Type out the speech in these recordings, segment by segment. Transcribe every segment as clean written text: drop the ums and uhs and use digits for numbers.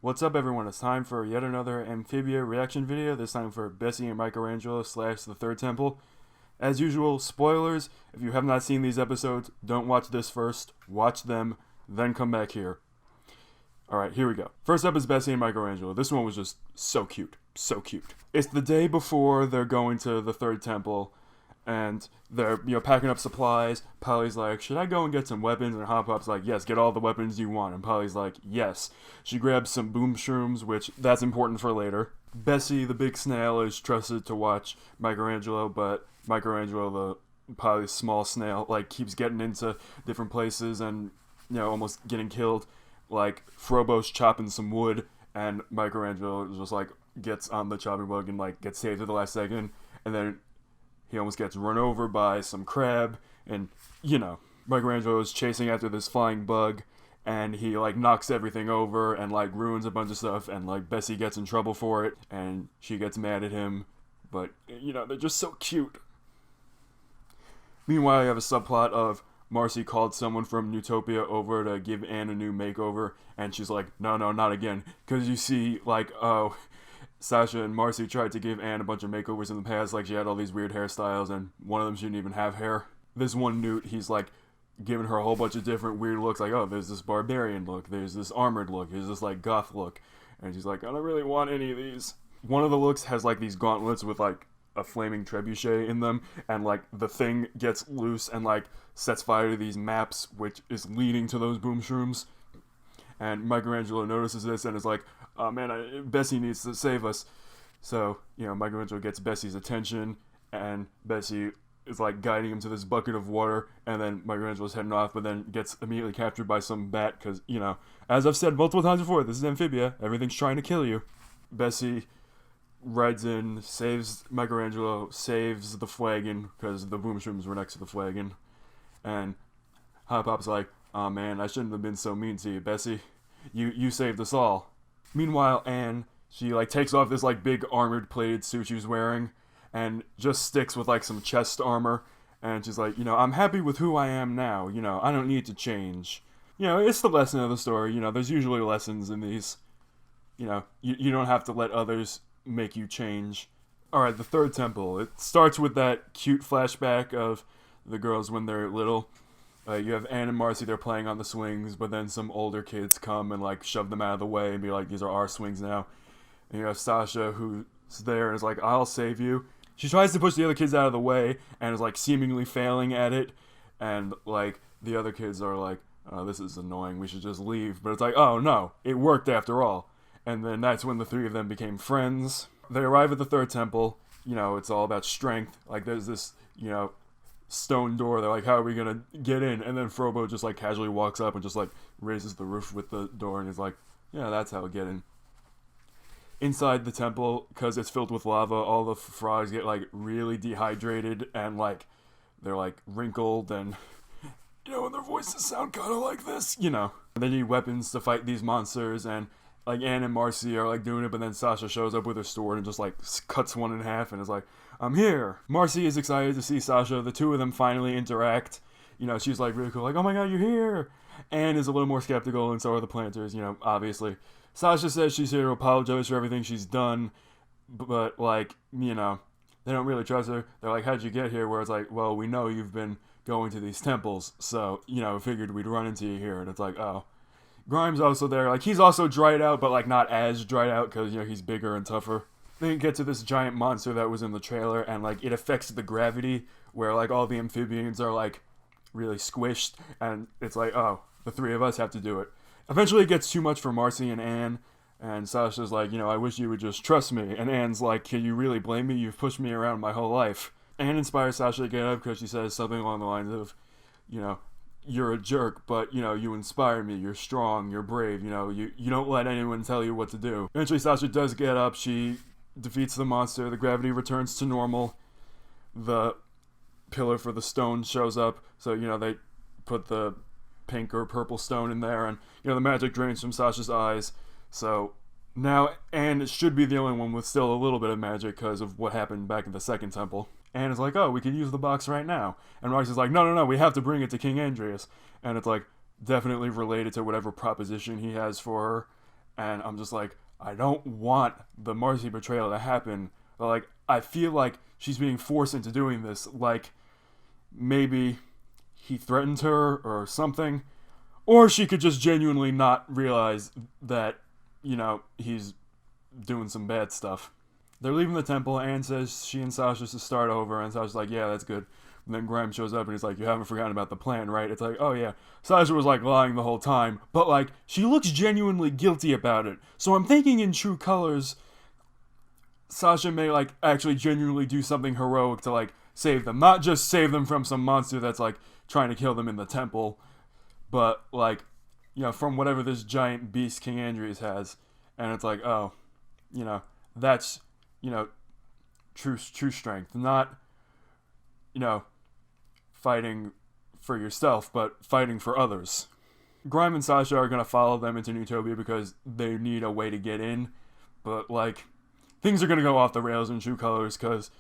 What's up, everyone? It's time for yet another Amphibia reaction video, this time for Bessie MicroAngelo / The Third Temple. As usual, spoilers. If you have not seen these episodes, don't watch this first. Watch them, then come back here. Alright, here we go. First up is Bessie and MicroAngelo. This one was just so cute. So cute. It's the day before they're going to the Third Temple, and they're, packing up supplies. Polly's like, should I go and get some weapons? And Hop Pop's like, yes, get all the weapons you want. And Polly's like, yes. She grabs some boom shrooms, which that's important for later. Bessie, the big snail, is trusted to watch MicroAngelo, but MicroAngelo, Polly's small snail, keeps getting into different places and, almost getting killed. Frobo's chopping some wood, and MicroAngelo just, gets on the chopping block and, gets saved at the last second. And then he almost gets run over by some crab, and, MicroAngelo is chasing after this flying bug, and he, knocks everything over and, ruins a bunch of stuff, and, Bessie gets in trouble for it, and she gets mad at him, but, they're just so cute. Meanwhile, you have a subplot of Marcy called someone from Newtopia over to give Anne a new makeover, and she's like, no, not again, because you see, Sasha and Marcy tried to give Anne a bunch of makeovers in the past, she had all these weird hairstyles, and one of them shouldn't even have hair. This one Newt, he's, giving her a whole bunch of different weird looks, there's this barbarian look, there's this armored look, there's this, goth look, and she's like, I don't really want any of these. One of the looks has, these gauntlets with, a flaming trebuchet in them, and, the thing gets loose and, sets fire to these maps, which is leading to those boom shrooms. And MicroAngelo notices this and is like, oh man, Bessie needs to save us. So, MicroAngelo gets Bessie's attention, and Bessie is, guiding him to this bucket of water, and then MicroAngelo's heading off, but then gets immediately captured by some bat, because, as I've said multiple times before, this is Amphibia, everything's trying to kill you. Bessie rides in, saves MicroAngelo, saves the flagon, because the boom shrooms were next to the flagon, and Hop Pop's like, oh man, I shouldn't have been so mean to you, Bessie. You saved us all. Meanwhile, Anne, she takes off this big armored plated suit she was wearing and just sticks with some chest armor, and she's like, I'm happy with who I am now, I don't need to change. It's the lesson of the story, there's usually lessons in these. You don't have to let others make you change. Alright, the Third Temple. It starts with that cute flashback of the girls when they're little. You have Anne and Marcy, they're playing on the swings, but then some older kids come and shove them out of the way and be like, these are our swings now. And you have Sasha, who's there and is like, I'll save you. She tries to push the other kids out of the way and is seemingly failing at it, and the other kids are like, oh, this is annoying, we should just leave. But it's like, oh no, it worked after all. And then that's when the three of them became friends. They arrive at the Third Temple. It's all about strength. There's this, stone door. They're like, how are we gonna get in? And then Frobo just casually walks up and just raises the roof with the door and is like, yeah, that's how we get in. Inside the temple, because it's filled with lava, all the frogs get really dehydrated and they're wrinkled and and their voices sound kind of like this. They need weapons to fight these monsters, and Anne and Marcy are doing it, but then Sasha shows up with her sword and just cuts one in half and is like, I'm here. Marcy is excited to see Sasha. The two of them finally interact. She's really cool, oh my god, you're here. Anne is a little more skeptical, and so are the planters, obviously. Sasha says she's here to apologize for everything she's done, but they don't really trust her. They're like, how'd you get here? Where it's well, we know you've been going to these temples, so, figured we'd run into you here. And it's oh. Grimes also there, he's also dried out, but not as dried out, because, he's bigger and tougher. They get to this giant monster that was in the trailer, and, it affects the gravity, where, all the amphibians are, really squished, and it's oh, the three of us have to do it. Eventually it gets too much for Marcy and Anne, and Sasha's I wish you would just trust me, and Anne's can you really blame me? You've pushed me around my whole life. Anne inspires Sasha to get up, because she says something along the lines of, you're a jerk, but, you inspire me, you're strong, you're brave, you don't let anyone tell you what to do. Eventually Sasha does get up, she defeats the monster, the gravity returns to normal, the pillar for the stone shows up, so, they put the pink or purple stone in there, and, the magic drains from Sasha's eyes, so now Anne should be the only one with still a little bit of magic because of what happened back in the Second Temple. Anne is oh, we can use the box right now. And Marcy's no, we have to bring it to King Andreas. And it's definitely related to whatever proposition he has for her. And I'm just like, I don't want the Marcy betrayal to happen. But, like, I feel like she's being forced into doing this. Like, maybe he threatened her or something. Or she could just genuinely not realize that, he's doing some bad stuff. They're leaving the temple. Anne says she and Sasha should start over. And Sasha's like, yeah, that's good. And then Grimes shows up and he's like, you haven't forgotten about the plan, right? It's like, oh yeah. Sasha was like lying the whole time. But like, she looks genuinely guilty about it. So I'm thinking in true colors, Sasha may like actually genuinely do something heroic to like save them. Not just save them from some monster that's like trying to kill them in the temple. But like, from whatever this giant beast King Andreas has. And it's like, oh, that's, true strength. Not, fighting for yourself, but fighting for others. Grime and Sasha are going to follow them into Newtopia because they need a way to get in. But, like, things are going to go off the rails in true colors because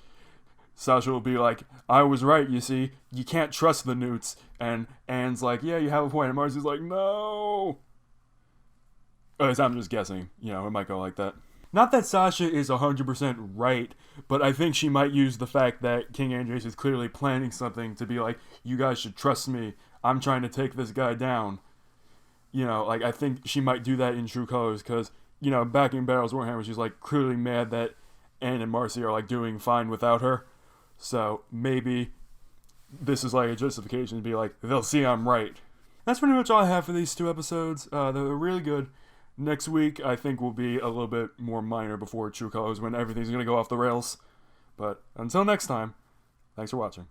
Sasha will be like, I was right, you see. You can't trust the Newts. And Anne's like, yeah, you have a point. And Marcy's like, no. I'm just guessing. It might go like that. Not that Sasha is 100% right, but I think she might use the fact that King Andreas is clearly planning something to be like, you guys should trust me. I'm trying to take this guy down. I think she might do that in true colors because, back in Battles Warhammer, she's like clearly mad that Anne and Marcy are like doing fine without her. So maybe this is like a justification to be like, they'll see I'm right. That's pretty much all I have for these 2 episodes. They're really good. Next week, I think, will be a little bit more minor before True Colors when everything's going to go off the rails. But until next time, thanks for watching.